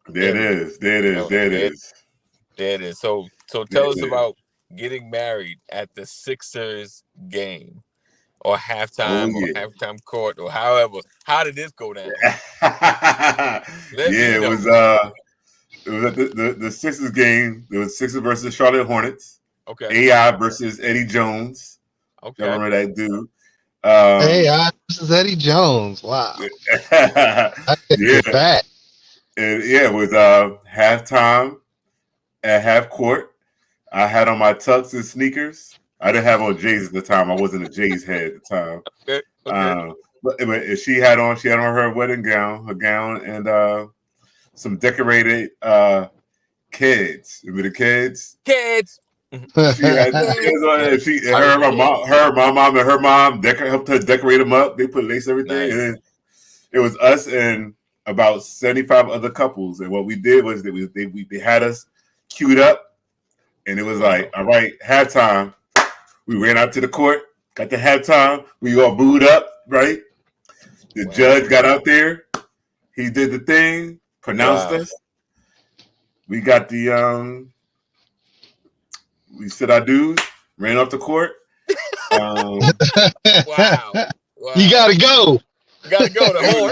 There it is. There it is. Oh, There it is. there it is. So There tell it us is. about getting married at the Sixers game or Oh halftime or yeah. halftime court or however. How did this go down? Yeah, Let me know. it was at the Sixers game. It was Sixers versus Charlotte Hornets. Okay. AI versus Eddie Jones. Y'all Okay. remember that dude? Hey, this is Eddie Jones. Wow. I take it Yeah. back. And yeah, it was halftime at half court. I had on my tux and sneakers. I didn't have on J's at the time. I wasn't a J's head at the time. Okay. Okay. But she had on her wedding gown, and some decorated kids. Remember the kids? Kids. She had kids on it. My mom, and her mom helped her decorate them up. They put lace everything, Nice. and then it was us and about 75 other couples. And what we did was they had us queued up, and it was like, all right, halftime. We ran out to the court, got to halftime. We all booed up, right? The judge got out there. He did the thing, pronounced us. We got we said our dues, ran off the court. Wow. You gotta go. You gotta go. The whole.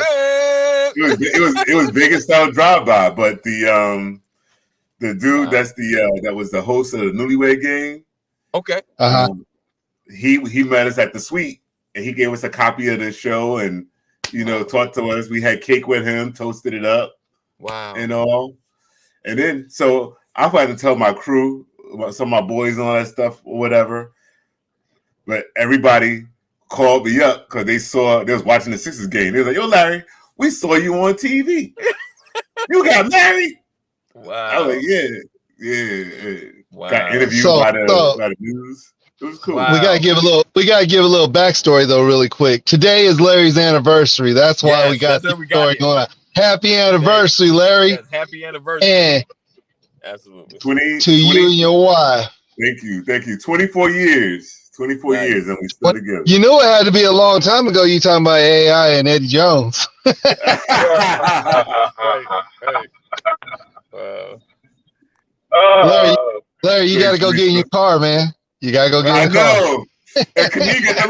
It was Vegas style drive by, but the dude that was the host of the Newlywed Game. Okay. He met us at the suite and he gave us a copy of the show and talked to us. We had cake with him, toasted it up. Wow. And all. And then so I had to tell my crew, some of my boys and all that stuff or whatever. But everybody called me up because they was watching the Sixers game. They was like, "Yo, Larry, we saw you on TV. You got married." Wow. I was like, yeah. Wow. Got interviewed by the news. It was cool. Wow. We gotta give a little backstory though, really quick. Today is Larry's anniversary. That's why we got this story going on. Happy anniversary, Larry. Yes, happy anniversary. And absolutely. 20 you and your wife. Thank you. 24 years. 24 years and we still together. You knew it had to be a long time ago. You talking about AI and Eddie Jones. Larry, you gotta go get in your car, man. You gotta go get in your car. I know. And can you get the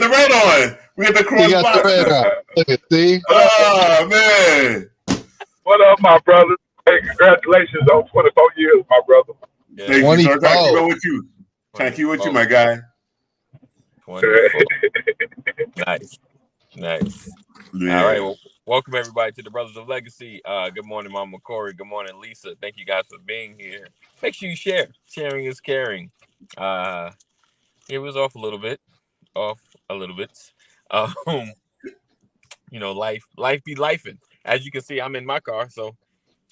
red on? We got the cross. You got the red on. Look at, see? Oh man. What up, my brother? Hey, congratulations on 24 years, my brother. Yeah. Thank you, sir. Trying to keep with you. Trying to keep with you, my guy. Nice. Yeah. All right. Well, welcome everybody to the Brothers of Legacy. Good morning, Mama Corey. Good morning, Lisa. Thank you guys for being here. Make sure you share. Sharing is caring. It was off a little bit. Life be lifing. As you can see, I'm in my car, so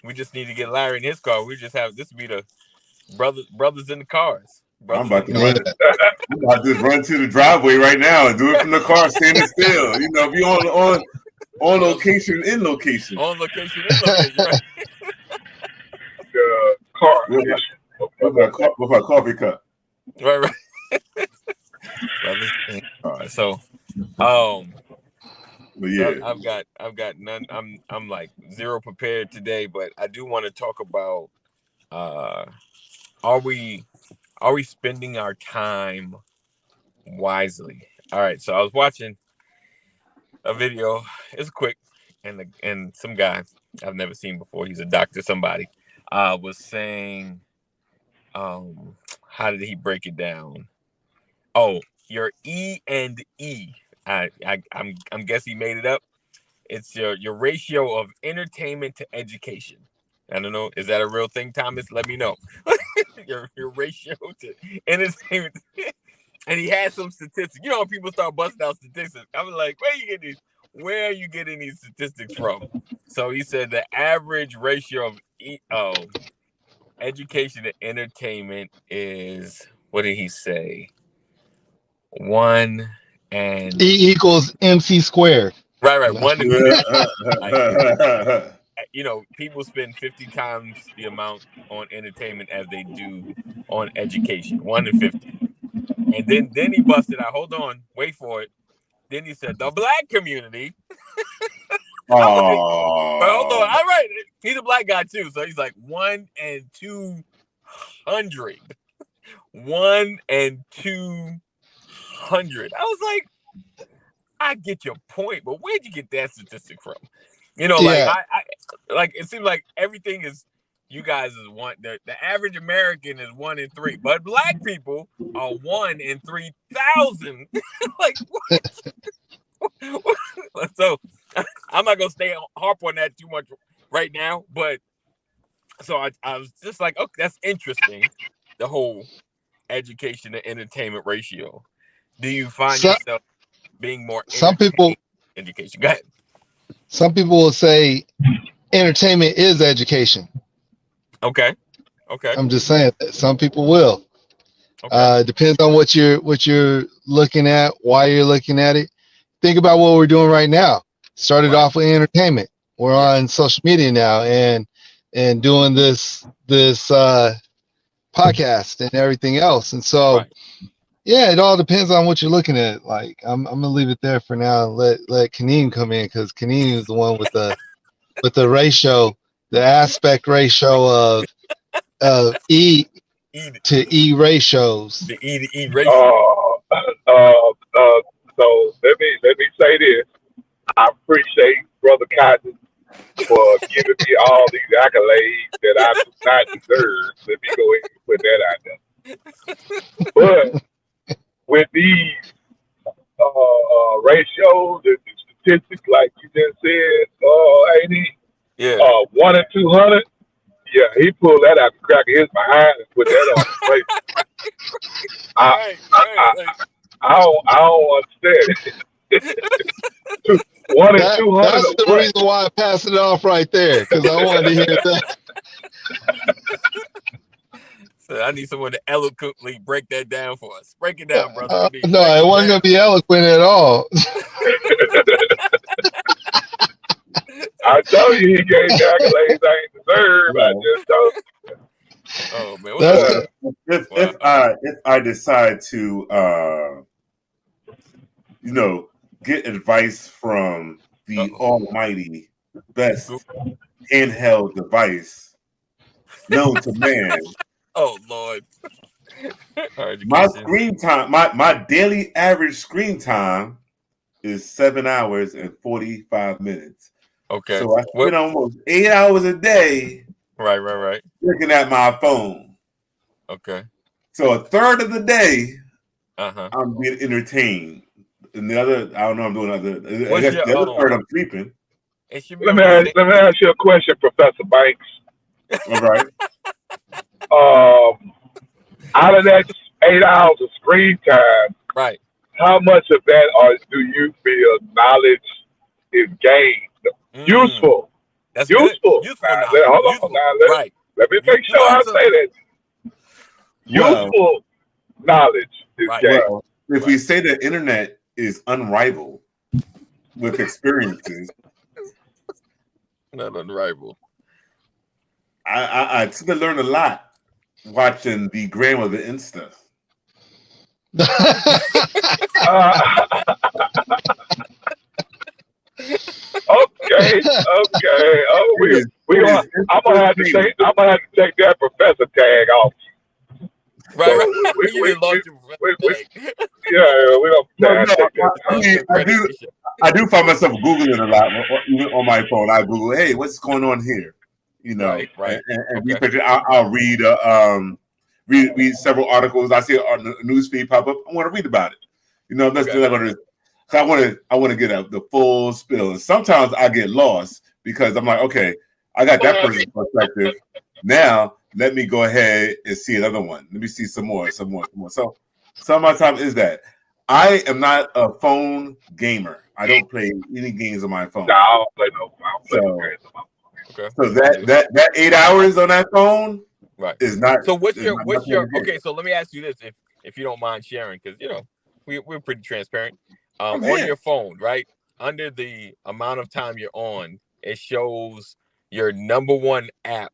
we just need to get Larry in his car. We just have this be the brothers in the cars. I'm about to run to the driveway right now and do it from the car, standing still. Be on location, in location. On location, in location, right? Car. With my coffee cup. Right. Brothers in the car. So, yeah. I've got none. I'm like zero prepared today, but I do want to talk about are we spending our time wisely? All right, so I was watching a video. It's quick, and some guy I've never seen before. He's a doctor. Somebody was saying, how did he break it down? Oh, your E&E. I'm guessing he made it up. It's your ratio of entertainment to education. I don't know. Is that a real thing, Thomas? Let me know. your ratio to entertainment. And he had some statistics. You know, when people start busting out statistics, I'm like, where are you getting these statistics from? So he said the average ratio of education to entertainment is, what did he say? 1 and E equals MC squared. Right. 1 and people spend 50 times the amount on entertainment as they do on education. 1 and 50. And then he busted out. Hold on, wait for it. Then he said the black community Oh, But hold on. All right. He's a black guy too. So he's like 1 and 200. 1 and 200. I was like, I get your point, but where'd you get that statistic from? You know, like Yeah. I like it seems like everything is you guys is one. The average American is 1 in 3, but black people are 1 in 3,000. Like what? So I'm not gonna harp on that too much right now, but so I was just like, okay, that's interesting. The whole education to entertainment ratio. Do you find yourself being more some people education? Go ahead. Some people will say entertainment is education. Okay. I'm just saying that some people will. Okay. Depends on what you're looking at, why you're looking at it. Think about what we're doing right now. Started off with entertainment. We're on social media now and doing this podcast and everything else. And so yeah, it all depends on what you're looking at. Like I'm gonna leave it there for now and let Kaneem come in, because Kaneem is the one with the ratio, the aspect ratio of E to E ratios. The E to E ratio. So let me say this. I appreciate Brother Cotton for giving me all these accolades that I do not deserve. Let me go ahead and put that out there. But with these ratios and the statistics, like you just said, ain't he? Yeah. 1 in 200. Yeah, he pulled that out the crack of his behind and put that on his face. I don't understand. 1 in 200. That's the reason why I passed it off right there, because I wanted to hear that. So I need someone to eloquently break that down for us. Break it down, brother. No, it wasn't going to be eloquent at all. I told you he gave the accolades I ain't deserve. I just told you. Oh man, if I decide to get advice from the almighty best handheld device known to man. Oh Lord. My screen time, my daily average screen time is 7 hours and 45 minutes. Okay. So I spend almost 8 hours a day. Right. Looking at my phone. Okay. So a third of the day, I'm being entertained. And the other, I don't know, I'm doing other. I guess the other third, I'm sleeping. Let me ask you a question, Professor Banks. All right. Out of that 8 hours of screen time, right? How much of that do you feel knowledge is gained? Useful. That's useful. Useful. Let me make sure I say that. Useful knowledge is gained. Well, if we say the internet is unrivaled with experiences, not unrivaled. I took to learn a lot watching the gram of the Insta. Okay. I'm gonna have to take that professor tag off. Right. We don't. I do find myself Googling a lot, even on my phone. I Google, hey, what's going on here? Right. And I'll read read several articles. I see a news feed pop up. I want to read about it. I'm not going to. I want to get the full spill. And sometimes I get lost because I'm like, okay, I got that person's perspective. Now let me go ahead and see another one. Let me see some more. So some of my time is that I am not a phone gamer. I don't play any games on my phone. No, I don't play no games on my phone. Okay. So that 8 hours on that phone, is not. So what's your okay? So let me ask you this, if you don't mind sharing, because we're pretty transparent. On your phone, right under the amount of time you're on, it shows your number one app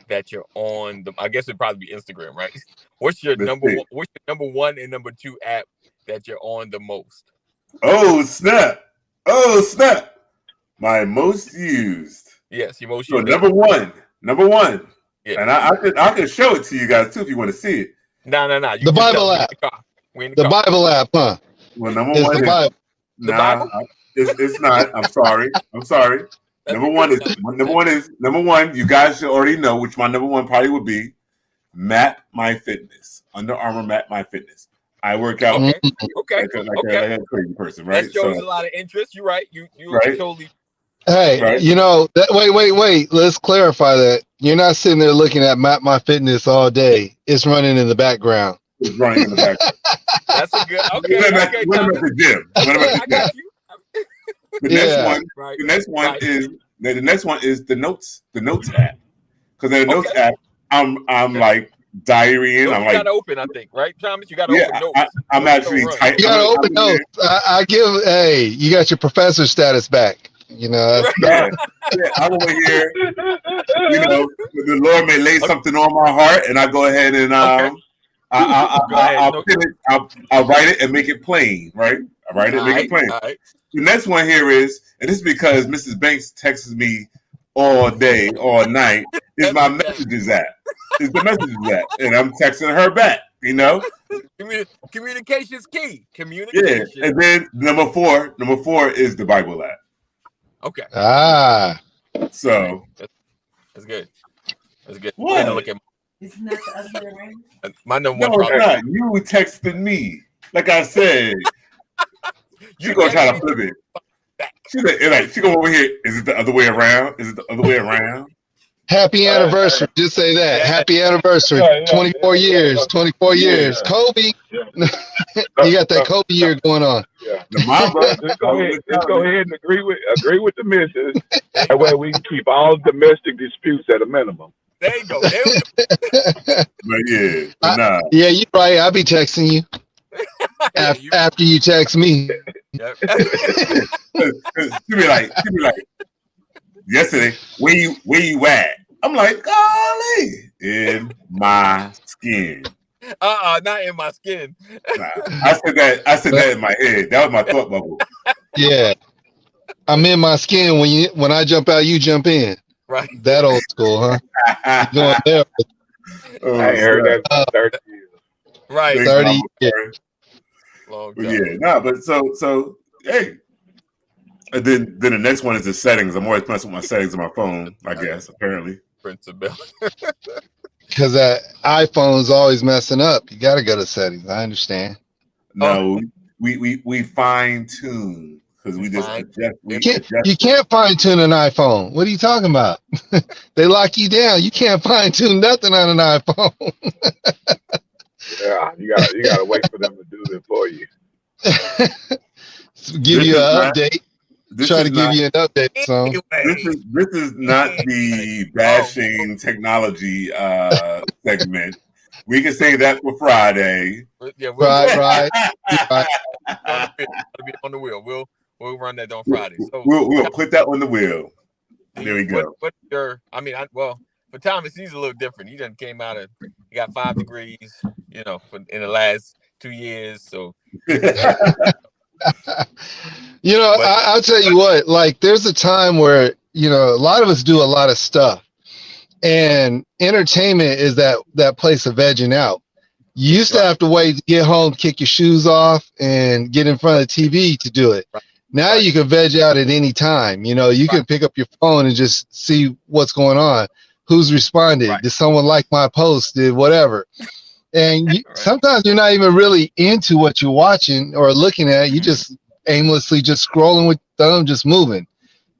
that you're on. I guess it'd probably be Instagram, right? What's your number one and number two app that you're on the most? Oh snap! My most used. Yes, your most So used. number one. Yeah. And I can show it to you guys too if you want to see it. No. You The just Bible tell me. app. We in the The car. Bible app, huh? Well, number It's one the is Bible. The Bible? It's not. I'm sorry. That's Number one is you guys should already know which my number one probably would be Map My Fitness. Under Armour Map My Fitness. I work out Okay. Okay. like a crazy person, right? That shows a lot of interest. You're right. You Right. totally. Hey, Right. you know that. Wait. Let's clarify that. You're not sitting there looking at Map My Fitness all day. It's running in the background. It's running in the back. That's a good. Okay. When I'm at Thomas. the gym. When I'm Yeah, at I the gym. got you. The next Yeah. one. Right. The next one Right. is the notes app. Because in the notes Okay. app, I'm like diarying. Those I'm you like, gotta open, I think, right, Thomas? You gotta yeah, open notes. I'm Those actually don't run. typing. You gotta open notes. I give. Hey, you got your professor status back. You know. That's, Yeah, I'm over here. You know, the Lord may lay something on my heart, and I go ahead and Okay. I'll write it and make it plain, right? I write it and make it plain. All right. The next one here is, and this is because Mrs. Banks texts me all day, all night, is my messages app. Is the messages app. And I'm texting her back, you know? Communication's key. Yeah. Communication. And then number four is the Bible app. Okay. So That's good. That's good. What? I'm gonna look at Isn't that the other way around? my number no, one. it's not. You texted me. Like I said, she gonna try to flip it. She go over here. Is it the other way around? Is it the other way around? happy anniversary. Just say that. Yeah. Happy anniversary. 24 years. 24 years. Kobe. You got that Kobe year going on. Yeah. The mama. Just go ahead and agree with the missus. That way we can keep all domestic disputes at a minimum. There you go. There we go. But yeah, but nah. Yeah, you're right. I'll be texting you Yeah, after you text me. Yep. She be like, yesterday, where you at? I'm like, golly, in my skin. Not in my skin. Nah, I said that in my head. That was my thought bubble. Yeah. I'm in my skin when I jump out, you jump in. Right. That old school, huh? Going there. Oh, I ain't heard that in 30 years. Right. 30 years. Long But time. yeah, no, but so hey. And then the next one is the settings. I'm always messing with my settings on my phone, I guess, apparently. Principal. Because that iPhone's always messing up. You got to go to settings. I understand. No, we fine tune because we just Fine. adjust. You can't fine tune an iPhone. What are you talking about? They lock you down. You can't fine tune nothing on an iPhone. Yeah, you gotta wait for them to do it for you. Give you an update. Try to give you an update. So Anyway. This is not the bashing technology segment. We can say that for Friday. Yeah, we'll right. be on the wheel. We'll run that on Friday. So We'll put that on the wheel. There we go. What's your? I mean, for Thomas, he's a little different. He done came out of. He got 5 degrees. You know, in the last 2 years. So. You know, But- I'll tell you what, like there's a time where, you know, a lot of us do a lot of stuff and entertainment is that place of vegging out. You used to have to wait to get home, kick your shoes off and get in front of the TV to do it. Right. Now Right. you can veg out at any time. You know, you can pick up your phone and just see what's going on. Who's responded? Right. Did someone like my post? Did whatever. And Right. sometimes you're not even really into what you're watching or looking at. You just aimlessly just scrolling with thumb, just moving,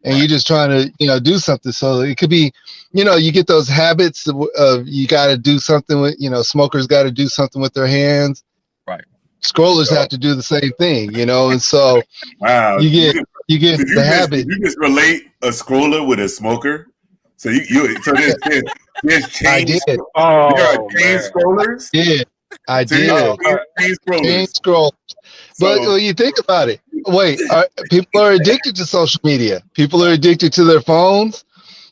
and you're just trying to, you know, do something. So it could be, you know, you get those habits of you got to do something with, you know, smokers got to do something with their hands. Right. Scrollers have to do the same thing, you know, and so Wow. you get Did the habit. Did you just relate a scroller with a smoker? So there's I chain. did. There Oh, are chain man. scrollers. Yeah, I So you did. got chain Chain scrollers. scroll. But So- when you think about it, people are addicted to social media. People are addicted to their phones.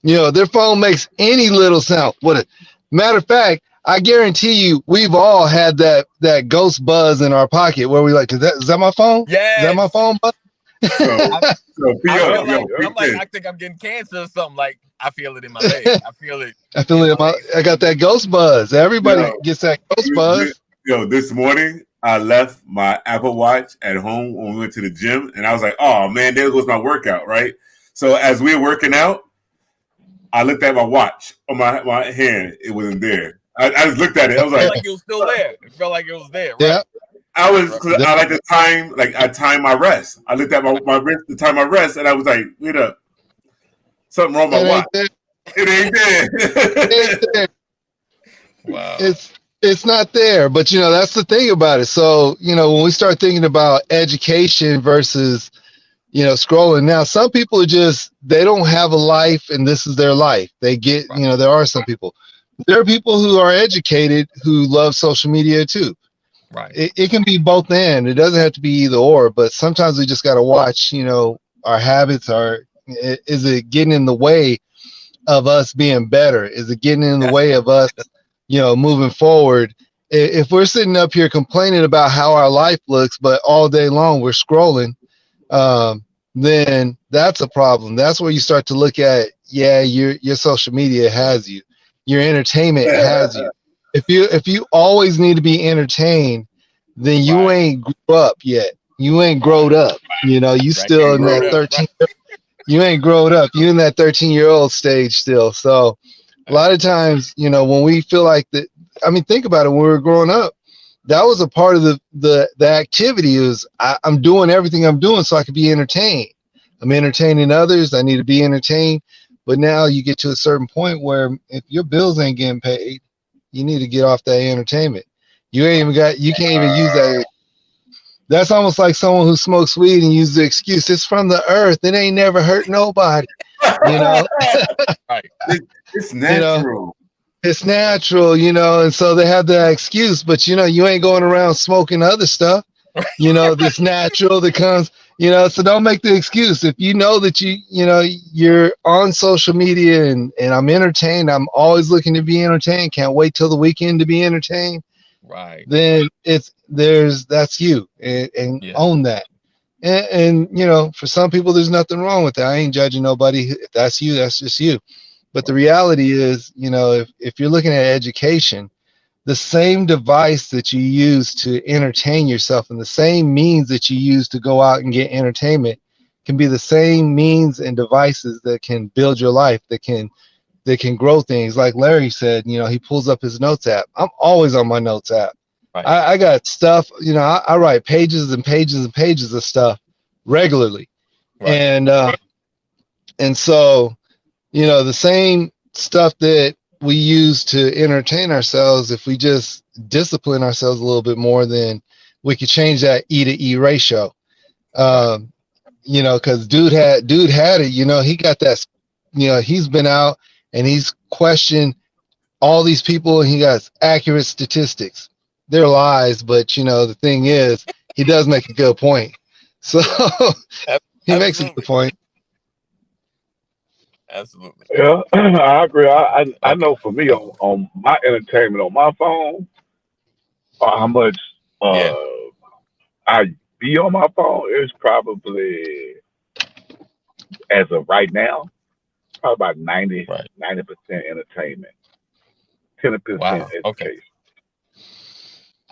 You know, their phone makes any little sound. Matter of fact, I guarantee you, we've all had that ghost buzz in our pocket where we like, is that my phone? Yeah. Is that my phone buzz? So, I P.O., feel yo, I'm like, I think I'm getting cancer or something. Like, I feel it in my leg. I feel it. I feel in it. my legs. I got that ghost buzz. Everybody Yo. gets that ghost buzz. Yo, this morning I left my Apple Watch at home when we went to the gym, and I was like, "Oh man, there goes my workout!" Right. So as we were working out, I looked at my watch on my hand. It wasn't there. I just looked at it. I was It felt like, like it was still there. It felt like it was there. Right? Yeah. I like the time. Like I timed my rest. I looked at my wrist, the time I rest, and I was like, "Wait up, something wrong with my watch. It ain't there." It ain't there. Wow. It's not there, but that's the thing about it. So when we start thinking about education versus scrolling, now some people are just, they don't have a life and this is their life. They get there are some people. There are people who are educated who love social media too. Right. It can be both and. It doesn't have to be either or, but sometimes we just got to watch, our habits is it getting in the way of us being better? Is it getting in the way of us, moving forward? If we're sitting up here complaining about how our life looks, but all day long we're scrolling, then that's a problem. That's where you start to look at, your social media has you, your entertainment has you. If you always need to be entertained, then you ain't grew up yet. You ain't growed up. You still in that 13. You ain't growed up. You in that 13-year-old stage still. So a lot of times, when we feel like that, I mean, think about it. When we were growing up, that was a part of the activity. Is I'm doing everything I'm doing so I can be entertained. I'm entertaining others. I need to be entertained. But now you get to a certain point where if your bills ain't getting paid, you need to get off that entertainment. You can't even use that. That's almost like someone who smokes weed and uses the excuse, it's from the earth. It ain't never hurt nobody. Right. It's natural. It's natural, and so they have that excuse, but you ain't going around smoking other stuff, that's natural that comes, so don't make the excuse. If you know that you're on social media and I'm entertained, I'm always looking to be entertained, can't wait till the weekend to be entertained. Right. Then that's you, and own that. And for some people, there's nothing wrong with that. I ain't judging nobody. If that's you, that's just you. But the reality is, if you're looking at education, the same device that you use to entertain yourself and the same means that you use to go out and get entertainment can be the same means and devices that can build your life, that can grow things. Like Larry said, he pulls up his notes app. I'm always on my notes app. Right. I got stuff, I write pages and pages and pages of stuff regularly. Right. And so, the same stuff that we use to entertain ourselves, if we just discipline ourselves a little bit more, then we could change that E to E ratio. Because dude had it, he got that, he's been out and he's questioned all these people and he got accurate statistics. They're lies, but the thing is, he does make a good point. So he makes a good point. Absolutely. Yeah, I agree. I know for me on my entertainment on my phone, or how much I be on my phone is probably, as of right now, probably about 90% entertainment, 10% education.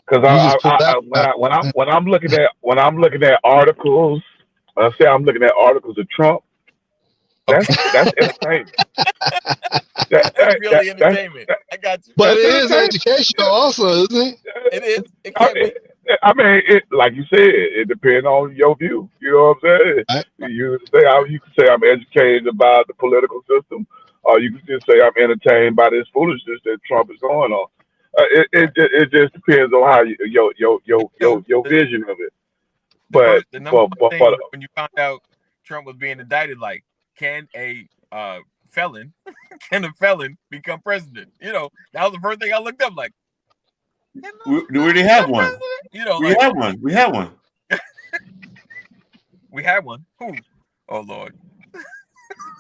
Because when I'm looking at articles, say I'm looking at articles of Trump. That's entertainment. That's really entertainment. I got you. But it is educational also, isn't it? It is. It can be. I mean, like you said, it depends on your view. You know what I'm saying? Right. You can say I'm educated about the political system, or you can just say I'm entertained by this foolishness that Trump is going on. It just depends on how your vision of it. But the number one thing when you found out Trump was being indicted, like, can a felon become president? That was the first thing I looked up. Like, we already have one. We have one. We had one. Who? Oh Lord.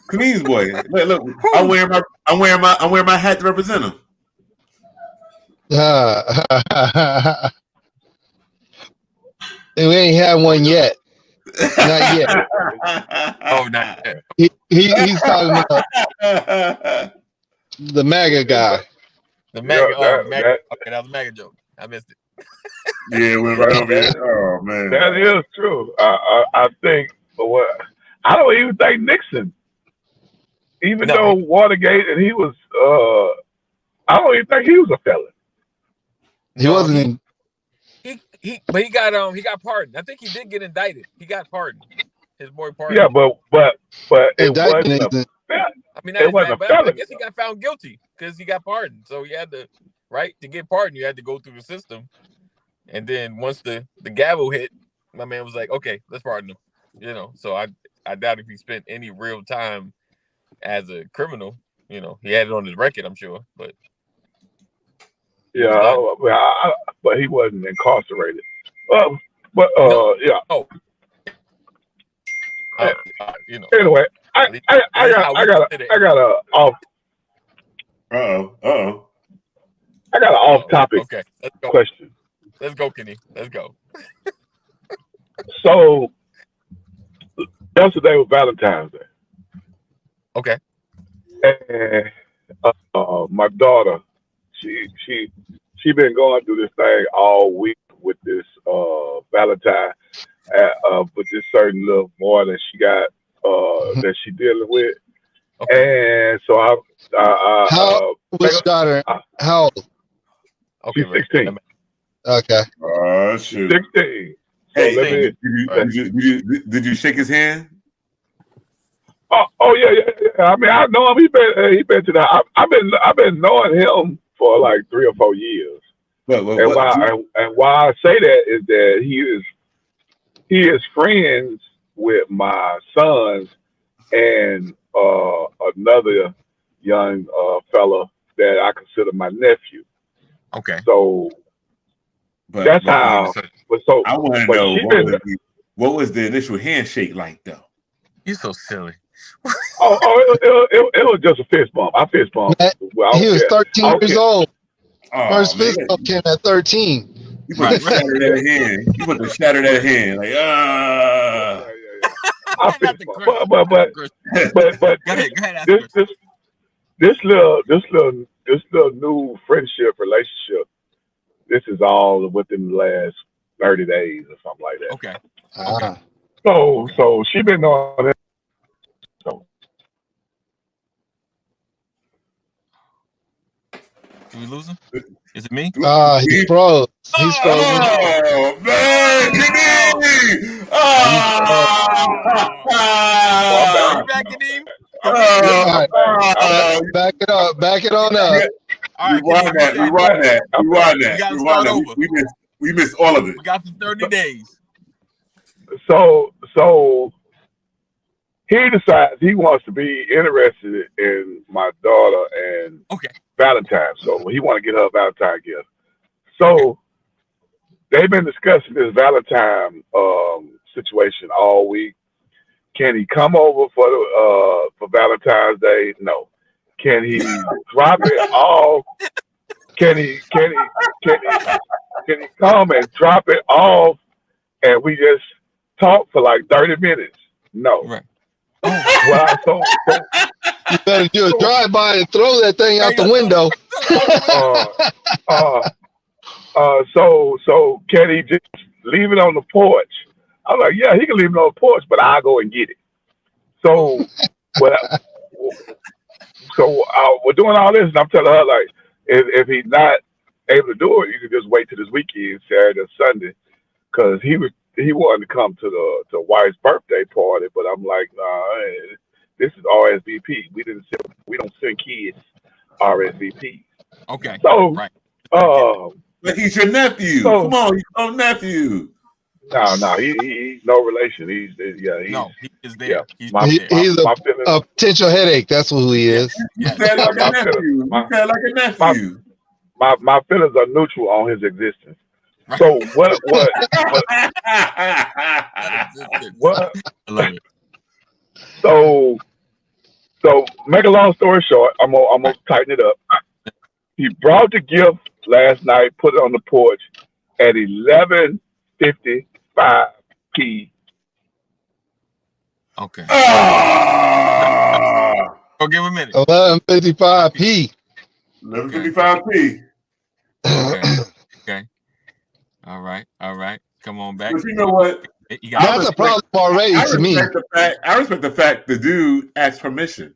Cleans boy. Look. I'm wearing my hat to represent him. And we ain't had one yet. Not yet. Oh, not yet. He's talking about the MAGA guy. The MAGA. Yeah, MAGA. Okay, that was a MAGA joke. I missed it. Yeah, it went right over here. Oh man, that is true. I think, but what I don't even think Nixon, even though Watergate and he was, I don't even think he was a felon. He wasn't in. But he got pardoned. I think he did get indicted. He got pardoned. His boy pardoned. Yeah, but it wasn't. Indictment. I mean, it wasn't a I felony. guess he got found guilty because he got pardoned. So he had to, right, to get pardoned, you had to go through the system. And then once the gavel hit, my man was like, okay, let's pardon him. You know, so I doubt if he spent any real time as a criminal. You know, he had it on his record, I'm sure, but yeah, but he wasn't incarcerated. No. Yeah. Oh, you know. Anyway, I got a off. Uh-oh. I got an off topic Okay, let's go. question. Let's go, Kenny. Let's go. So yesterday was Valentine's Day. Okay. And my daughter, she been going through this thing all week with this Valentine, with this certain little boy that she got that she dealing with. Okay. And so Which daughter? How old? Okay, she's 16. Okay. Oh shoot. 16. Hey, So did you shake his hand? Oh yeah. I mean, I know him. He been to that. I've been knowing him for like 3 or 4 years. And why I say that is that he is friends with my sons and another young fella that I consider my nephew. Okay. So that's how. But so I want to know what was the initial handshake like though? You're so silly. It was just a fist bump. I fist bumped. He was 13 years old. Oh, First fist bump came at 13. You put to shatter that hand. You put to shatter that hand. Like I fist bump. But Go ahead, this little new friendship relationship. This is all within the last 30 days or something like that. Okay. So she been on it. So Did we lose him? Is it me? He froze. He's frozen. Oh man, Kadeem! You back, Kadeem? Back it up. Back it on up. All right, We won that. We missed all of it. We got the 30 days. So he decides he wants to be interested in my daughter and Valentine. So he want to get her a Valentine gift. So they've been discussing this Valentine situation all week. Can he come over for Valentine's Day? No. Can he drop it off? Can he come and drop it off and we just talk for like 30 minutes? No. Right. Well, You better do a drive-by and throw that thing out the window. So can he just leave it on the porch? I'm like, yeah, he can leave it on the porch, but I'll go and get it. So, we're doing all this, and I'm telling her, like, if he's not able to do it, you can just wait till this weekend, Saturday or Sunday, because he wanted to come to the wife's birthday party, but I'm like, nah, this is RSVP. We don't send kids RSVP. Okay. So, right. But he's your nephew. Come on, he's your nephew. No, he's no relation. He is there. Yeah, he's he's a potential headache. That's who he is. You feel like a nephew. My feelings are neutral on his existence. So what? I love it. So make a long story short, I'm gonna tighten it up. He brought the gift last night, put it on the porch at 11:55 p.m. Okay. Ah, Go give him a minute. 11:55 11:55p. Okay. Okay. All right. Come on back. But you know what? You got That's a problem already to me. I respect the fact the dude asked permission.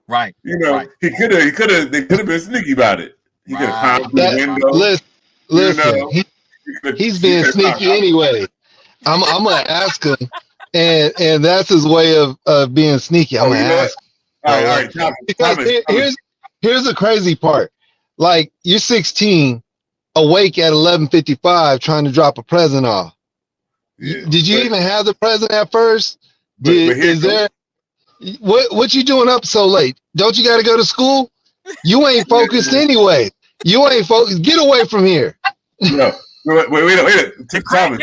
right. You know, Right. they could have been sneaky about it. He could have climbed through the window. Listen, You know, he's being sneaky anyway. I'm gonna ask him, and that's his way of being sneaky. I'm gonna ask. All right. Because here's the crazy part. Like, you're 16, awake at 11:55, trying to drop a present off. Yeah, Did you even have the present at first? What you doing up so late? Don't you got to go to school? You ain't focused anyway. You ain't focused. Get away from here. No, wait. Thomas.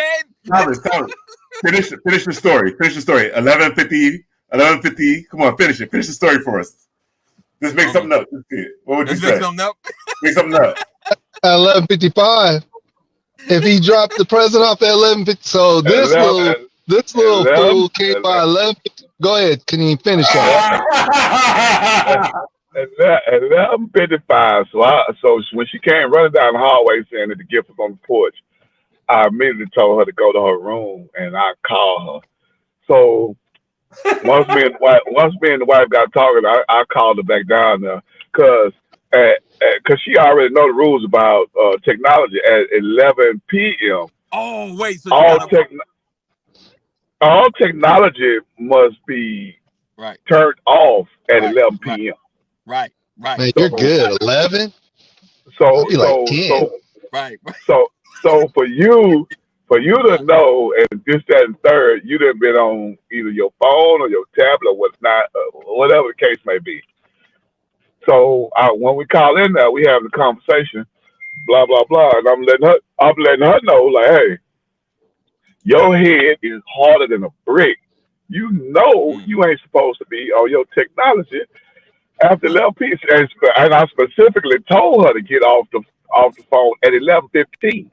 Finish the story. 11:50. Come on, finish it. Finish the story for us. Just make something up. What would you say? Make something up. Make something up. At 11:55. If he dropped the present off at 11:50, so this little fool came by 11:50. Go ahead, can you finish that? At 11:55. So when she came running down the hallway saying that the gift was on the porch, I immediately told her to go to her room, and I called her. So once me and the wife got talking, I called her back down there because she already know the rules about technology at 11 p.m. Oh wait, so all technology must be turned off at 11 p.m. Right. Man, you're good. 11. So for you to know, and this, that, and third, you done been on either your phone or your tablet or whatnot, whatever the case may be. So when we call in there, we have the conversation, blah blah blah, and I'm letting her know, like, hey, your head is harder than a brick. You know you ain't supposed to be on your technology after 11 p.m. And I specifically told her to get off the phone at 11:15.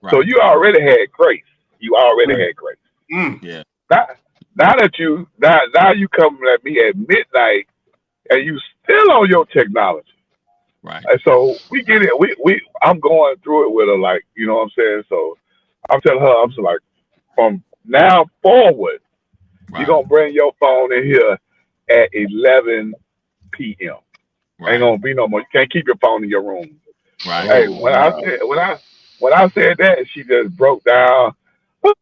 Right. So you already had grace. Yeah. Now you coming at me at midnight and you still on your technology. Right. And so we get it. I'm going through it with her, like, you know what I'm saying? So I'm telling her, I'm just like, from now forward, you're gonna bring your phone in here at 11 p.m. Right. Ain't gonna be no more. You can't keep your phone in your room. Right. Hey, when I said that, she just broke down. You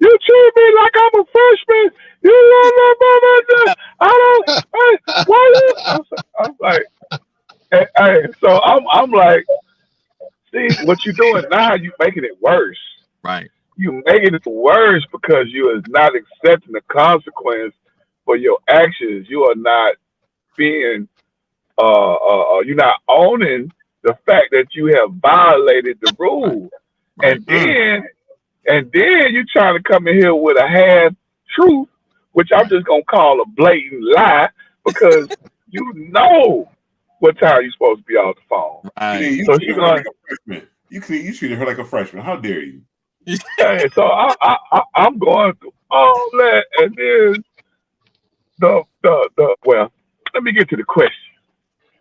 treat me like I'm a freshman. You I'm like, hey, so I'm like, see what you're doing now. You making it worse. Right. You making it worse because you are not accepting the consequence for your actions. You are not being, you're not owning the fact that you have violated the rule. Right. And then you trying to come in here with a half truth, which I'm just gonna call a blatant lie, because you know what time you're supposed to be off the phone. Right. You treated her like a freshman. You treated her like a freshman. How dare you? Hey, so I'm going through all that, and then the well, let me get to the question.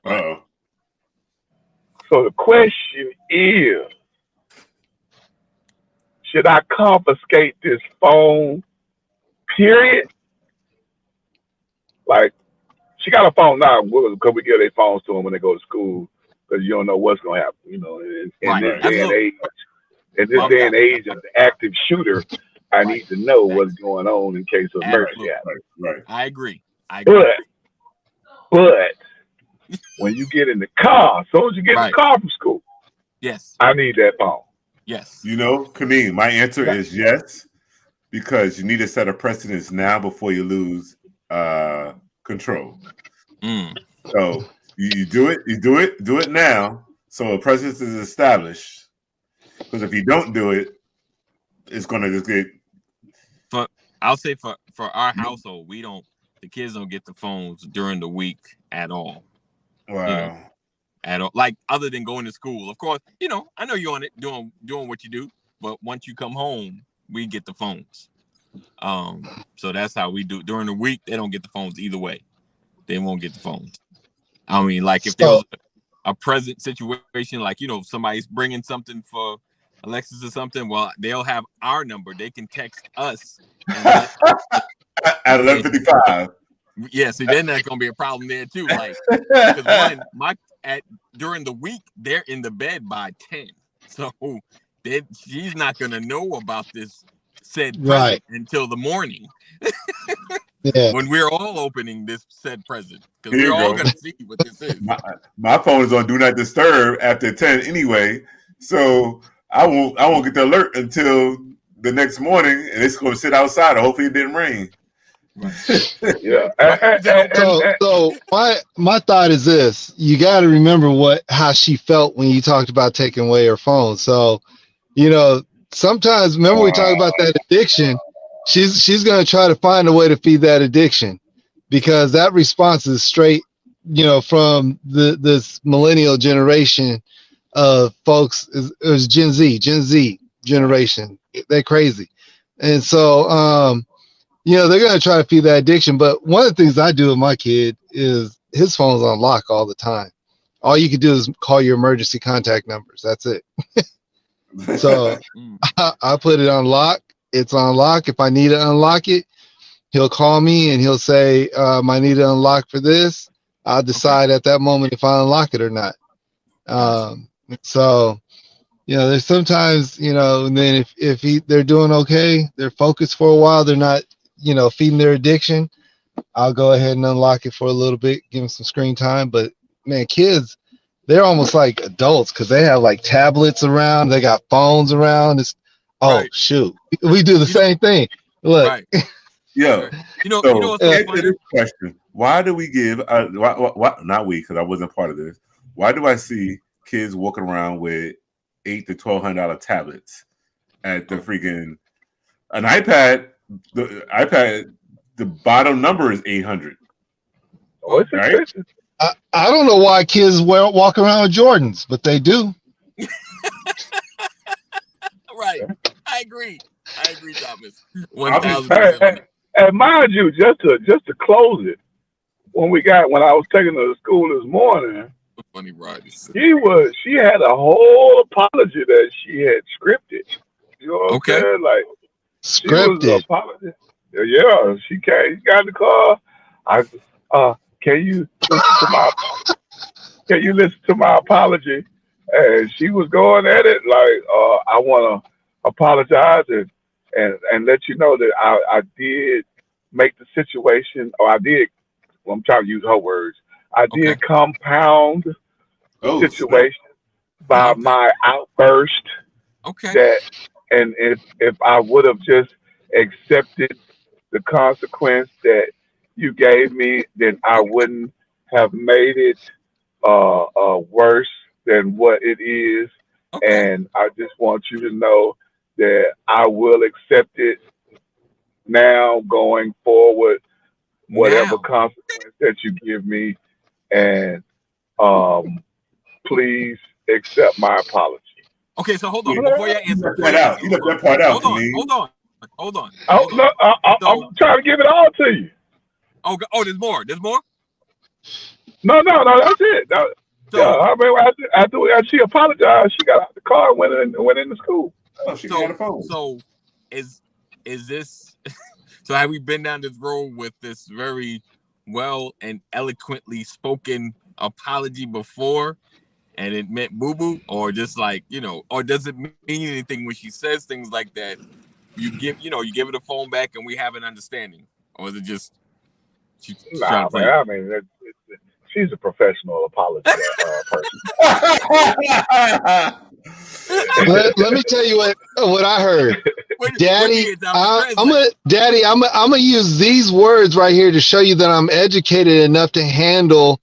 Uh-oh. So the question is, should I confiscate this phone, period? Like, she got a phone now because we give their phones to them when they go to school, because you don't know what's going to happen, you know, in this day and age. In this day and age of the active shooter, I need to know what's going on in case of emergency happens. Right. I agree. But when you get in the car, as soon as you get in the car from school, yes, I need that phone. Yes. You know, Kameen, my answer is yes, because you need to set a precedence now before you lose control. So you do it now, so a precedence is established. Because if you don't do it, it's gonna just get. I'll say for our household, the kids don't get the phones during the week at all. Wow. You know, at all, like, other than going to school. Of course, you know, I know you're on it doing what you do, but once you come home, we get the phones. So that's how we do. During the week, they don't get the phones either way. They won't get the phones. I mean, like if there was a present situation, like, you know, somebody's bringing something for Alexis or something, well, they'll have our number. They can text us. At 11:55. Yeah, so then that's gonna be a problem there too. Like, because during the week they're in the bed by 10, so she's not gonna know about this said present until the morning. Yeah. When we're all opening this said present, because we're all gonna see what this is. My phone is on Do Not Disturb after 10 anyway, so I won't get the alert until the next morning, and it's going to sit outside. Hopefully, it didn't rain. Yeah. So my thought is this: you got to remember how she felt when you talked about taking away her phone. So, you know, sometimes remember we talked about that addiction. She's going to try to find a way to feed that addiction, because that response is straight, you know, from this millennial generation of folks. Is Gen Z generation. They're crazy, and so you know, they're going to try to feed that addiction. But one of the things I do with my kid is his phone's on lock all the time. All you can do is call your emergency contact numbers. That's it. So I put it on lock. It's on lock. If I need to unlock it, he'll call me and he'll say, I need to unlock for this. I'll decide at that moment if I unlock it or not. So, you know, there's sometimes, you know, and then if they're doing okay, they're focused for a while, they're not, you know, feeding their addiction, I'll go ahead and unlock it for a little bit, give them some screen time. But man, kids, they're almost like adults because they have like tablets around, they got phones around. Shoot, we do the same thing. Look, yeah, you know what's so funny? This question: why do we give? Why not we? Because I wasn't part of this. Why do I see kids walking around with $800 to $1,200 tablets at the freaking an iPad? The iPad, the bottom number is 800. Oh, it's expensive. I don't know why kids walk around with Jordans, but they do. Right. I agree, Thomas. 1,000%. And mind you, just to close it, when I was taking her to school this morning, funny ride. She had a whole apology that she had scripted. You know what I'm saying? Like scripted. Yeah, she got in the car. Can you listen to my apology? And she was going at it like, I want to apologize and let you know that I did make the situation, or I'm trying to use her words, I did compound the situation by my outburst. And if I would have just accepted the consequence that you gave me, then I wouldn't have made it worse than what it is. And I just want you to know that I will accept it now going forward, whatever consequence that you give me, and please accept my apology. Okay, so hold on. Before you answer, you left that part out. Hold on. I'm trying to give it all to you. Oh, there's more. No, that's it. I mean, after she apologized, she got out the car and went into school. Oh, she got a phone. So is this? So have we been down this road with this very well and eloquently spoken apology before, and it meant boo boo, or just like, you know, or does it mean anything when she says things like that? You give her the phone back and we have an understanding, or is it just? Nah, man. I mean, she's a professional apology person. Let me tell you what I heard. Daddy, I'm gonna use these words right here to show you that I'm educated enough to handle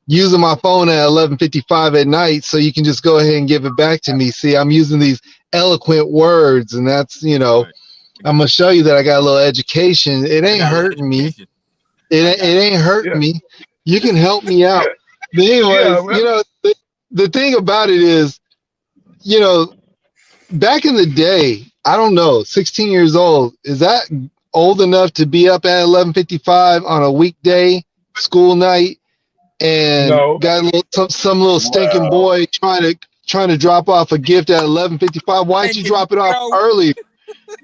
using my phone at 11:55 at night, so you can just go ahead and give it back to me. See, I'm using these eloquent words, and that's, you know, right. I'm gonna show you that I got a little education. It ain't hurting me. It ain't hurting me. You can help me out. But anyways, you know, the thing about it is, you know, back in the day, I don't know, 16 years old. Is that old enough to be up at 11:55 on a weekday school night and No. got a little, some little stinking Wow. boy trying to drop off a gift at 11:55? Why don't you drop it off early?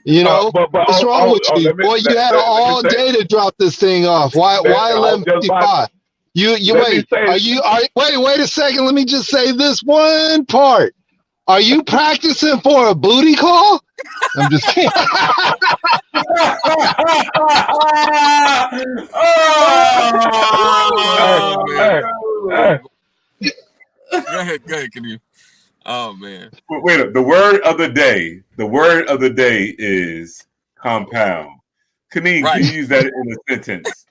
You know, what's wrong with you, boy? You had all day to drop this thing off. Why 11:55? You wait. Wait a second. Let me just say this one part. Are you practicing for a booty call? I'm just kidding. Oh, man. Hey, Go ahead, Kadeem. Oh man. Wait, the word of the day. The word of the day is compound. Kaneem, Right. can you use that in a sentence?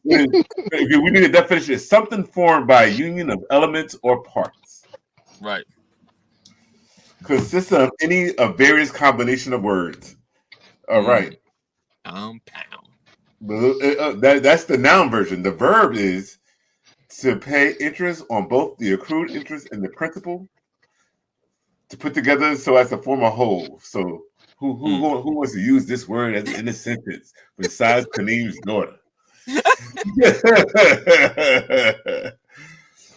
We need a definition. It's something formed by a union of elements or parts. Right. Consists of any of various combination of words. All right. Compound. That's the noun version. The verb is to pay interest on both the accrued interest and the principal, to put together so as to form a whole. So who wants to use this word as in a sentence besides Kaneem's daughter?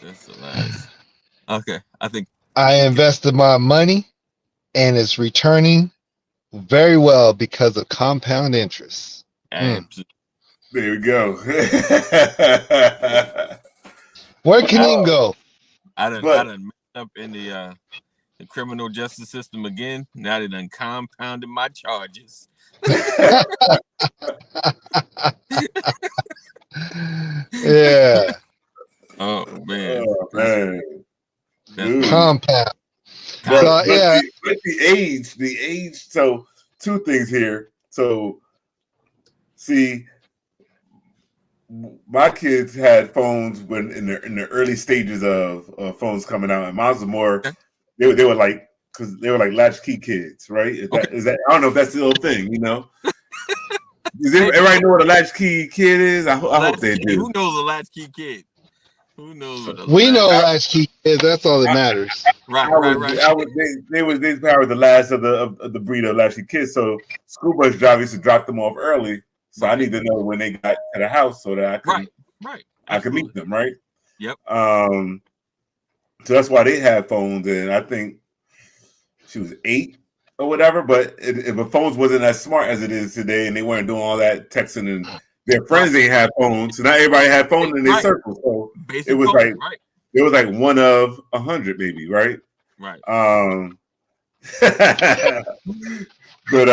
That's hilarious. Okay, I think I invested my money and it's returning very well because of compound interest. absolutely. There we go. Where can he go? I done messed up in the criminal justice system again. Now they done compounded my charges. Yeah. Oh man. Oh, man. Dude. Compound. But yeah. the age. So two things here. So see, my kids had phones when in the early stages of phones coming out, and mine was more. They were like, because they were like latchkey kids, right? Is that I don't know if that's the old thing, you know. Does everybody know what a latchkey kid is? I hope they do. Who knows a latchkey kid? Who knows what we know latchkey kids. That's all that matters. Right. They were the last of the breed of latchkey kids. So school bus drivers used to drop them off early. So I need to know when they got to the house so that I can I can meet them, right? Yep. So that's why they had phones, and I think she was 8 or whatever. But if the phones wasn't as smart as it is today, and they weren't doing all that texting, and their friends ain't have phones, so not everybody had phones in their circle. So basic it was phone, it was like one of 100, maybe, right? Right. But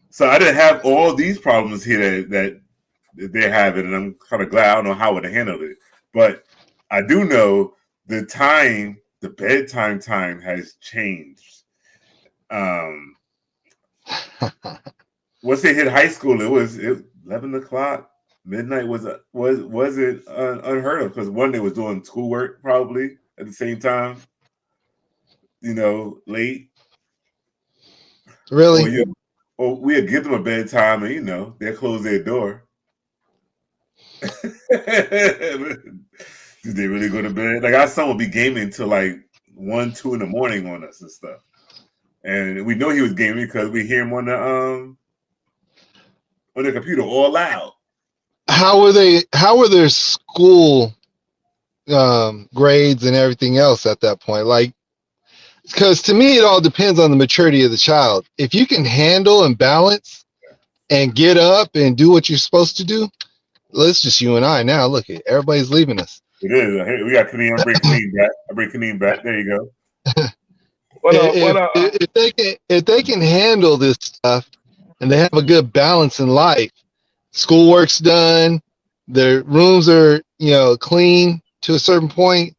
so I didn't have all these problems here that they're having, and I'm kind of glad. I don't know how I would have handled it, but I do know the bedtime time has changed. Once they hit high school, it was 11 o'clock. Midnight wasn't unheard of, because one, they was doing schoolwork probably at the same time, you know, late. Really? Or we'd give them a bedtime, and you know, they'll close their door. Did they really go to bed? Like, our son would be gaming till like 1, 2 in the morning on us and stuff. And we know he was gaming because we hear him on the computer all loud. How were their school grades and everything else at that point? Like, because to me, it all depends on the maturity of the child. If you can handle and balance and get up and do what you're supposed to do, it's just you and I now. Look, everybody's leaving us. It is. Hey, we got Kaneem. I bring Kaneem back. There you go. If they can handle this stuff and they have a good balance in life, schoolwork's done, their rooms are, clean to a certain point,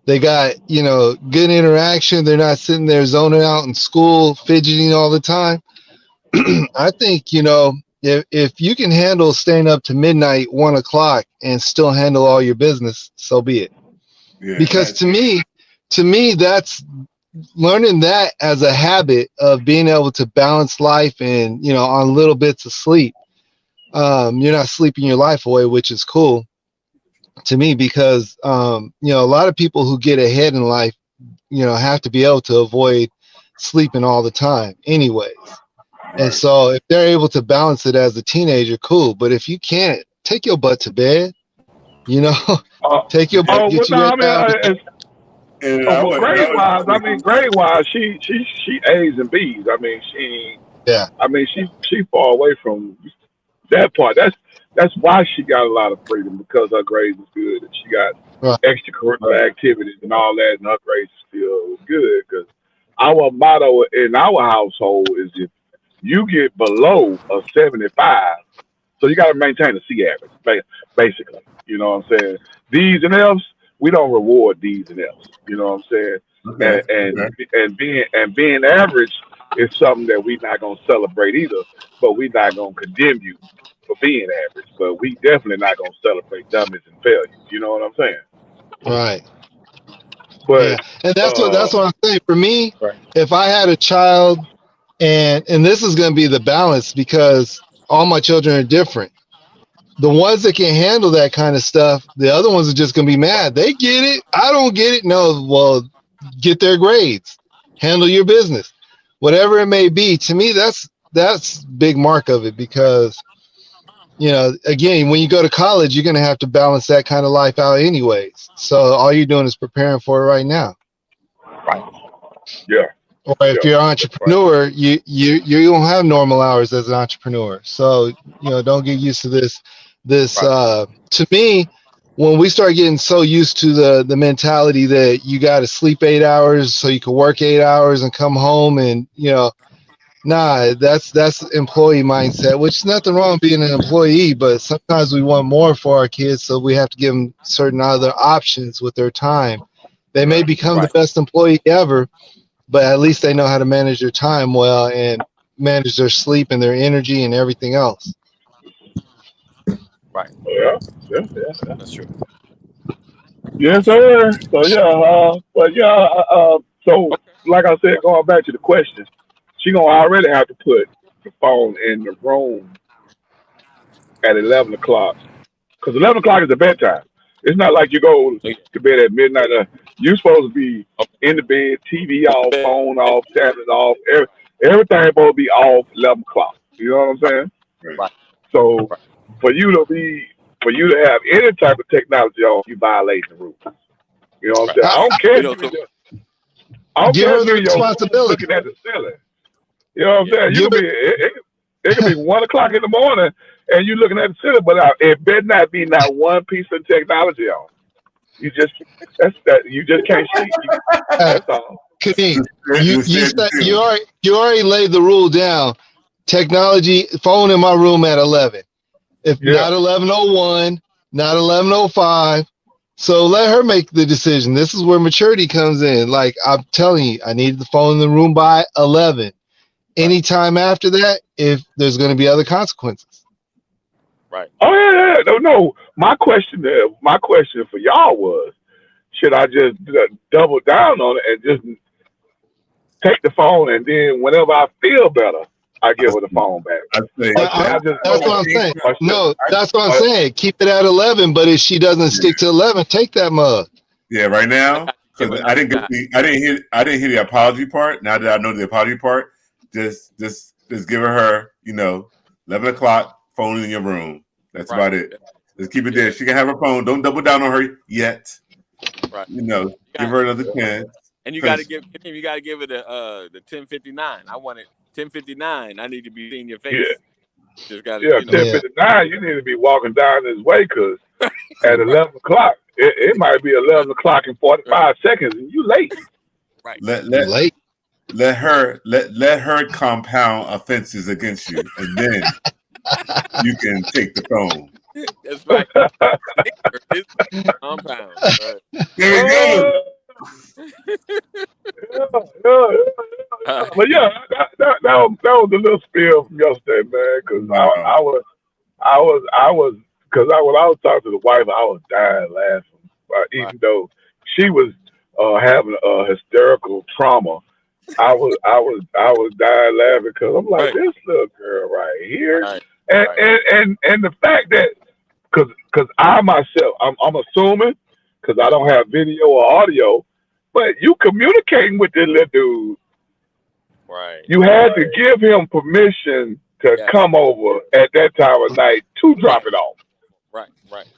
they got, good interaction, they're not sitting there zoning out in school, fidgeting all the time. I think, if you can handle staying up to midnight, 1 o'clock, and still handle all your business, so be it. Yeah, because to me, that's learning that as a habit of being able to balance life and, on little bits of sleep. You're not sleeping your life away, which is cool to me, because, a lot of people who get ahead in life, have to be able to avoid sleeping all the time anyways. And so if they're able to balance it as a teenager, cool. But if you can't, take your butt to bed, you know, take your butt, get you well, grade wise, she A's and B's. I mean, she far away from that part. That's why she got a lot of freedom, because her grades is good and she got extracurricular activities and all that, and her grades still good. Because our motto in our household is, if you get below a 75, so you got to maintain a C average, basically. You know what I'm saying? D's and F's, we don't reward D's and F's. You know what I'm saying? Okay. And being average is something that we're not gonna celebrate either. But we're not gonna condemn you for being average. But we definitely not gonna celebrate dummies and failures. You know what I'm saying? Right. But and that's what I'm saying. For me, if I had a child, and this is gonna be the balance, because all my children are different. The ones that can handle that kind of stuff, the other ones are just going to be mad. They get it. I don't get it. No, well, get their grades. Handle your business. Whatever it may be. To me, that's big mark of it, because, you know, again, when you go to college, you're going to have to balance that kind of life out anyways. So all you're doing is preparing for it right now. Right. Yeah. Or if you're an entrepreneur, you don't have normal hours as an entrepreneur. So, you know, don't get used to this. To me, when we start getting so used to the mentality that you got to sleep 8 hours so you can work 8 hours and come home, and, you know, that's employee mindset, which is nothing wrong with being an employee, but sometimes we want more for our kids, so we have to give them certain other options with their time. They may become the best employee ever, but at least they know how to manage their time well and manage their sleep and their energy and everything else. Right. Yeah. That's true. Yes, sir. So so like I said, going back to the question, she gonna already have to put the phone in the room at 11 o'clock, because 11 o'clock is the bedtime. It's not like you go to bed at midnight. You're supposed to be in the bed, TV off, phone off, tablet off, everything supposed to be off 11 o'clock. You know what I'm saying? Right. So for you to have any type of technology on, you violate the rules. You know what I'm saying? I don't care if you're responsibility looking at the ceiling. You know what I'm saying? It could be 1 o'clock in the morning and you're looking at the ceiling, but it better not be not one piece of technology on. You just can't see. That's all. Kadeem, you already laid the rule down. Technology, phone in my room at 11. If not 11:01, not 11:05. So let her make the decision. This is where maturity comes in. Like, I'm telling you, I need the phone in the room by 11. Anytime after that, if there's going to be other consequences. Right. Oh yeah. No. My question for y'all was, should I just double down on it and just take the phone, and then whenever I feel better, I give her the phone back? That's what I'm saying. No, that's what I'm saying. Keep it at 11, but if she doesn't stick to 11, take that mug. Yeah, right now, because I didn't hear the apology part. Now that I know the apology part, just give her, 11 o'clock, phone in your room. That's about it. Just keep it there. She can have her phone. Don't double down on her yet. Right. Give her another chance. And you got to give her the 10:59. I want it 10:59. I need to be seeing your face. Yeah. Just got 10:59. You need to be walking down this way, because at 11 o'clock, it might be 11 o'clock and 45 seconds, and you late. Right. Let her compound offenses against you, and then you can take the phone. That's right. Compound. Right. There we go. But yeah, that was a little spill from yesterday, man. Because when I was talking to the wife, I was dying laughing, even though she was having a hysterical trauma. I was dying laughing, because I'm like, this little girl right here, and the fact that because I myself, I'm assuming, because I don't have video or audio, but you communicating with this little dude Right. You had to give him permission to come over at that time of night to drop it off. Right.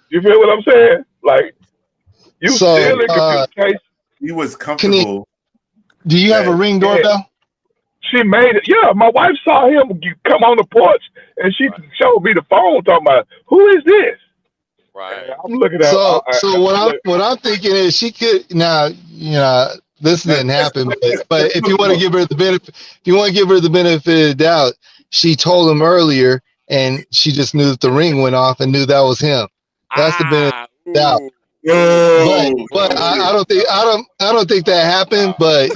You feel what I'm saying? Like, you So, still in communication. He was comfortable. Do you have a Ring doorbell? She made it. Yeah, my wife saw him come on the porch, and she showed me the phone, talking about, who is this? Right. I'm looking at. So what I'm thinking is she could now. This didn't happen, but if you want to give her the benefit, of the doubt, she told him earlier, and she just knew that the ring went off and knew that was him. That's the benefit of the doubt. But I don't think that happened. But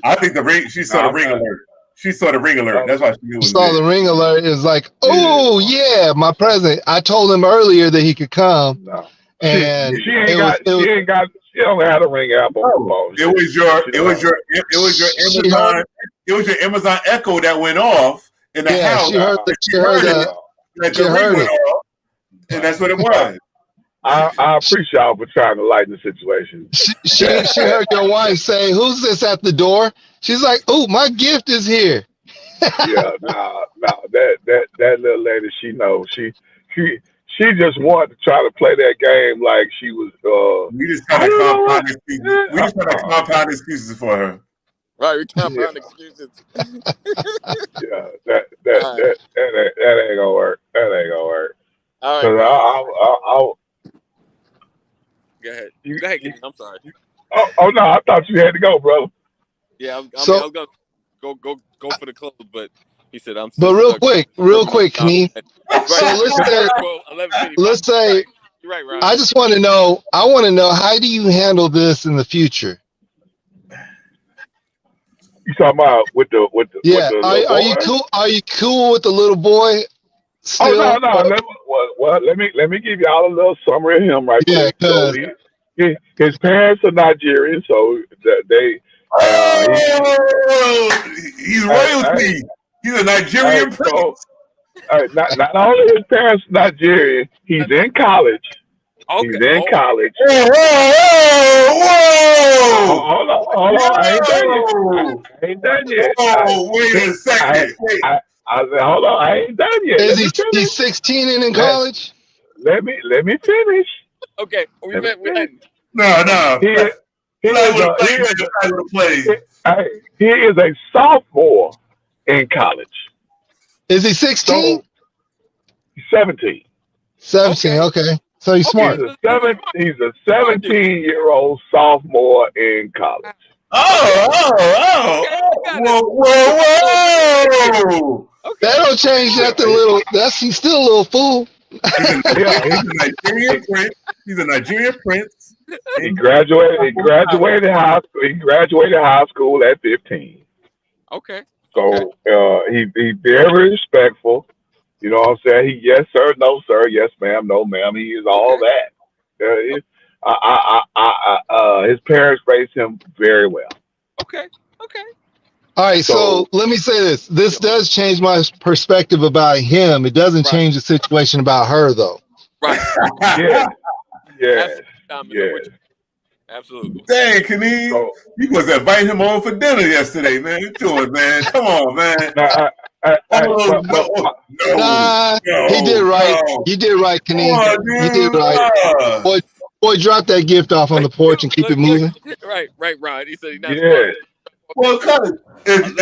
I think the ring. She saw the ring alert. She saw the ring alert. That's why she knew. Saw the ring alert. It was like, oh yeah, my present. I told him earlier that he could come. No. And she don't have a ring app on the phone. It was your Amazon Echo that went off in the house. She heard it. And that's what it was. I appreciate y'all for trying to lighten the situation. She heard your wife say, "Who's this at the door?" She's like, "Oh, my gift is here." That little lady, she knows. She just wanted to try to play that game like she was. We just kind of compound excuses for her. Right, we compound excuses. Yeah, that ain't gonna work. That ain't gonna work. All right. Go ahead. Go ahead. I'm sorry. Oh no, I thought you had to go, brother. Yeah, I was gonna go for the close, but he said I'm. But real quick, Knee. So let's say. You're right, Ron. I just want to know. I want to know, how do you handle this in the future? You talking about with the yeah? With the are you cool? Are you cool with the little boy? Still? Oh no. Let me give y'all a little summary of him right quick. So his parents are Nigerian, so they. He's royalty. He's a Nigerian prince. Not only his parents Nigerian, he's in college. Okay. He's in college. Whoa! Hold on. I ain't done yet. Oh, wait a second. I said, hold on, I ain't done yet. Is he 16 and in college? Let me finish. Okay. No. He is a sophomore in college. Is he 16? He's 17. 17, okay. So he's smart. He's a 17-year-old sophomore in college. Whoa! Okay. That don't change nothing. He's still a little fool. He's a Nigerian prince. He's a Nigerian prince. He graduated high school. He graduated high school at 15. Okay. So he's very respectful. You know what I'm saying? He yes sir, no sir, yes ma'am, no ma'am. He is all that. His parents raised him very well. Okay. All right, so let me say this. This does change my perspective about him. It doesn't change the situation about her, though. Right. Yes. Absolutely. Dang, Kenny, you was inviting him over for dinner yesterday, man. You doing, man? Come on, man. He did right. He did right, Kenny. He did right. Boy, drop that gift off on the porch and keep it moving. Right, Ron. He said he's not. Yeah. Well, if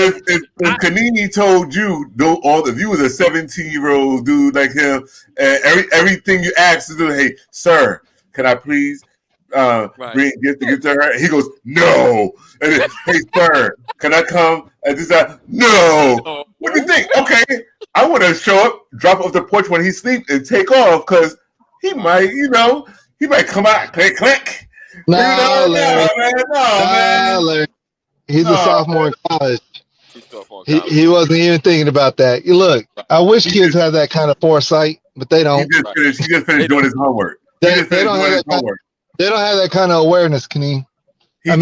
Kanini told you, if you was a 17-year-old dude like him, and everything you asked to do, hey, sir, can I please bring gift to her? He goes, no. And then, hey, sir, can I come? And this, no. What do you think? Okay, I want to show up, drop off the porch when he sleeps, and take off because he might, he might come out, click. No, man. He's a sophomore in college. He wasn't even thinking about that. Look, I wish kids had that kind of foresight, but they don't. He just finished doing his homework. They don't have that kind of awareness, Kenny. He just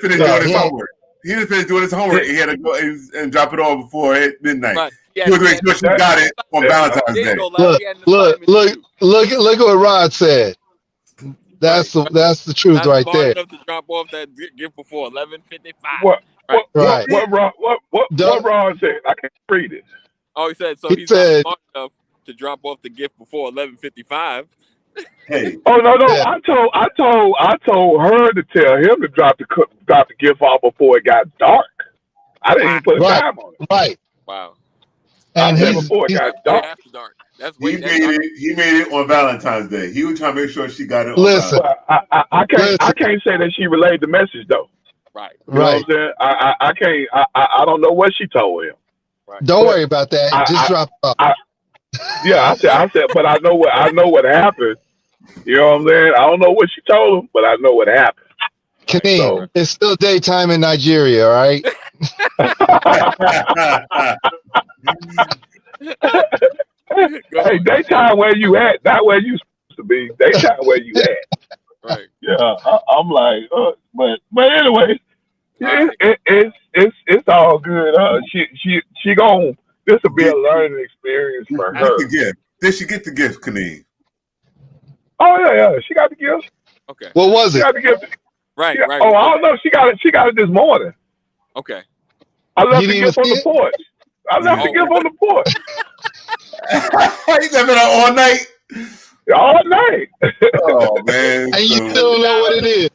finished doing his homework. He just finished doing his homework. He had to go and drop it off before midnight. Right. He was making sure she got it on Valentine's Day. Look at what Rod said. That's the truth Not right smart there. enough to drop off that gift before 11:55. What Right. what Ron said? I can't read it. Oh, he said so. He He's said- not smart enough to drop off the gift before 11:55. Hey, Oh no! Yeah. I told her to tell him to drop the gift off before it got dark. I didn't even put a Right. time on it. Right. Wow. And I said he's, before it he's got Way dark. after dark. That's he way. made it on Valentine's Day. He was trying to make sure she got it on Listen. Valentine's But I can't Listen. I can't say that she relayed the message though. Right. You know right. what I'm saying? I can't. I don't know what she told him. Don't worry about that. Just drop it off. Yeah, I said, but I know what happened. You know what I'm saying? I don't know what she told him, but I know what happened. Kaneem, So- it's still daytime in Nigeria, all right? Go Hey, on. daytime where you at? Not where you supposed to be. Daytime where you at? Right. Yeah, I'm like, but anyway, Right. it's all good. She gon' this will be a learning experience for What's her. the gift? Did she get the gift, Kaneem? Oh yeah, she got the gift. Okay. What was She it? got the gift. Right. Right. Oh, I don't know. She got it this morning. Okay. I left You the didn't gift even on see the porch. I left the Oh. gift on the porch He's been out all night. all night. Oh man. And you So- still don't know what it is.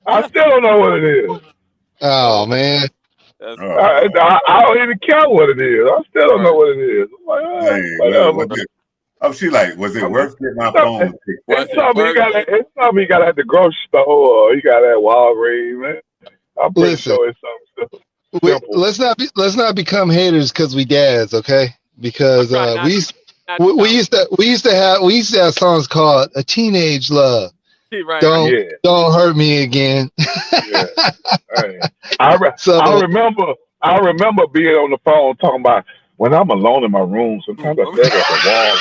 I still don't know what it is. Oh, man. That's, Oh, I don't even care what it is. I still don't know what it is. I'm like, dang, whatever. was it- oh, she like, was it worth getting my phone? Was It's it something worth it's something you got at the grocery store or you got at Walgreens, man. I'm pretty Listen. sure it's something simple. Let's not become haters because we dads, okay? Because I'm trying we used to have songs called "A Teenage Love." Right. Don't Yeah, don't hurt me again. yeah. Right. I So remember being on the phone talking about when I'm alone in my room. Sometimes I stare at the wall.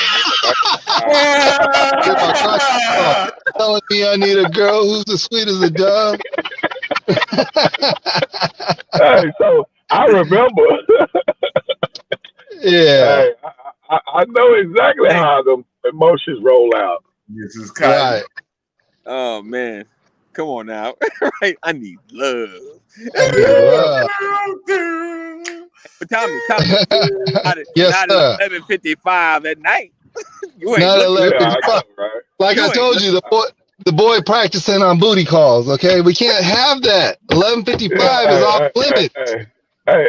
Get my crack telling me I need a girl who's as sweet as a dove. Hey, so I remember. Yeah, Hey, I know exactly how the emotions roll out. This is right. Oh man. Come on now. Right. I need love. Yeah. But Tommy, Yes, not sir. at 11:55 at night. You ain't Not looking. 11. Yeah, I know, right? Like You I ain't told you, the boy practicing on booty calls. Okay, we can't have that. 11:55 is off limit. Hey,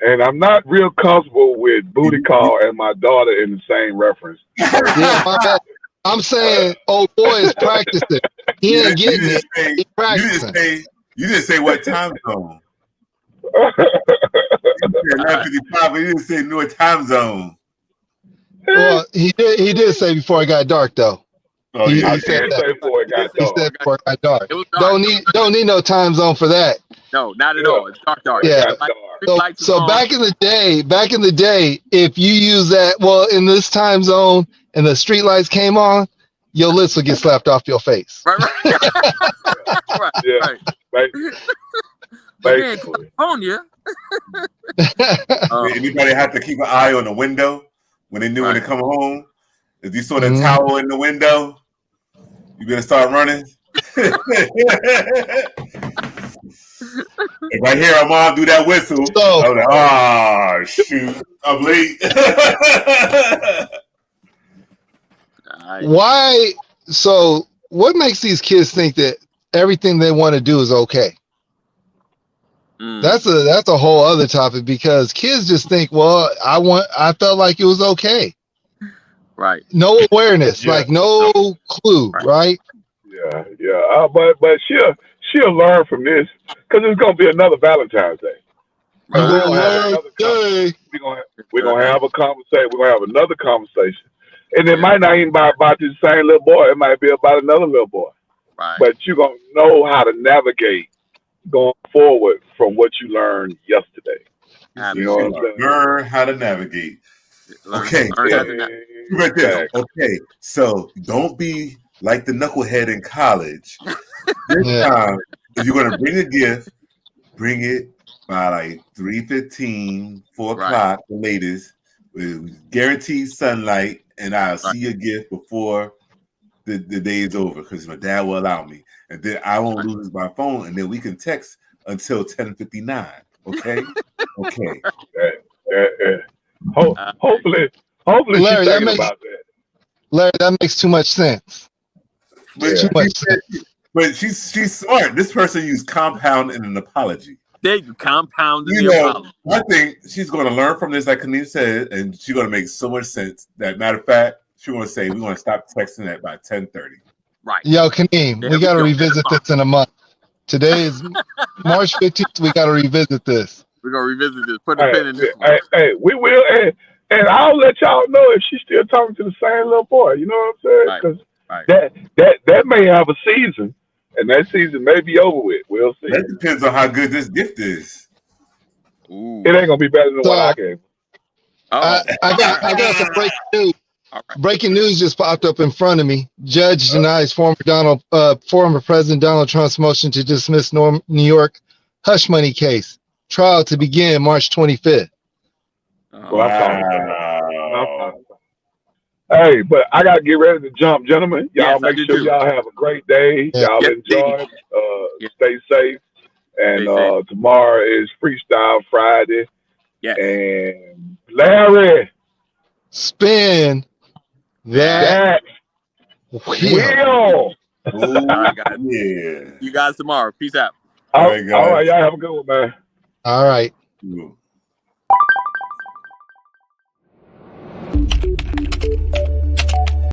and I'm not real comfortable with booty call and my daughter in the same reference. Yeah, my bad. I'm saying, old boy is practicing. He ain't getting it. He's practicing. You didn't say what time zone. You said 11:55, but you didn't say no time zone. Well, he did say before it got dark though. Oh, He yeah. I said did that. say before it got He dark. said before it got dark. It was dark. Don't need no time zone for that. No, not at Yeah. all. It's dark. Yeah. It got dark. So back in the day, if you use that, well, in this time zone and the street lights came on, your lips would get slapped off your face. Right. Right. Yeah. Right. Ba- But then Basically. California. Anybody have to keep an eye on the window when they knew when Right. they come home? If you saw the Mhm. towel in the window, you better start running. If I hear a mom do that whistle, So- I'm like, oh shoot, I'm late. Why? So what makes these kids think that everything they want to do is okay? Mm. That's a whole other topic because kids just think, well, I felt like it was okay. Right. No awareness, Yeah. like no clue, right? Yeah. But she'll learn from this because it's gonna be another Valentine's Day. You We're gonna gonna have learn another today. We're gonna have a conversation. We're gonna have another conversation, and it might not even be about the same little boy. It might be about another little boy. Right. But you're gonna know how to navigate going forward from what you learned yesterday. You know what I'm saying? Learn how to navigate. Learn- Okay. learn Yeah. how to not- Right there. Okay, so don't be like the knucklehead in college. This Yeah. time, if you're gonna bring a gift, bring it by like 3:15, 4 Right. o'clock, the latest, with guaranteed sunlight, and I'll see your gift before the day is over because my dad will allow me, and then I won't lose my phone, and then we can text until 10:59. Okay, okay. Hopefully, Larry, she's that thinking makes- about that. Larry, that makes too much sense. But, Too much sense. but she's smart. This person used compound in an apology. There you compound You the know, apology. I think she's going to learn from this, like Kaneem said, and she's going to make so much sense. That matter of fact, she's going to say we're going to stop texting at by 10:30. Right. Yo, Kaneem, There we we got to go. revisit this in a month. Today is March 15th. We got to revisit this. We're gonna revisit this. Put a pin in this one. Hey, we will, and I'll let y'all know if she's still talking to the same little boy. You know what I'm saying? Right. Because Right. that may have a season, and that season may be over with. We'll see. That depends on how good this gift is. Ooh. It ain't gonna be better than what I gave. Oh. I got some breaking news. All right. Breaking news just popped up in front of me. Judge denies former President Donald Trump's motion to dismiss New York hush money case. Trial to begin March 25th. Oh. Well, Wow. Hey, but I gotta get ready to jump, gentlemen. Y'all Yes, I make do sure too. y'all have a great day. Yeah. Y'all Yes, enjoy. Yes. Stay safe. And Stay safe. tomorrow is Freestyle Friday. Yes. And Larry, Spin that that wheel. will. Ooh, All right, guys. yeah. You guys tomorrow. Peace out. All right, guys. All right, y'all have a good one, man. All right. Ooh.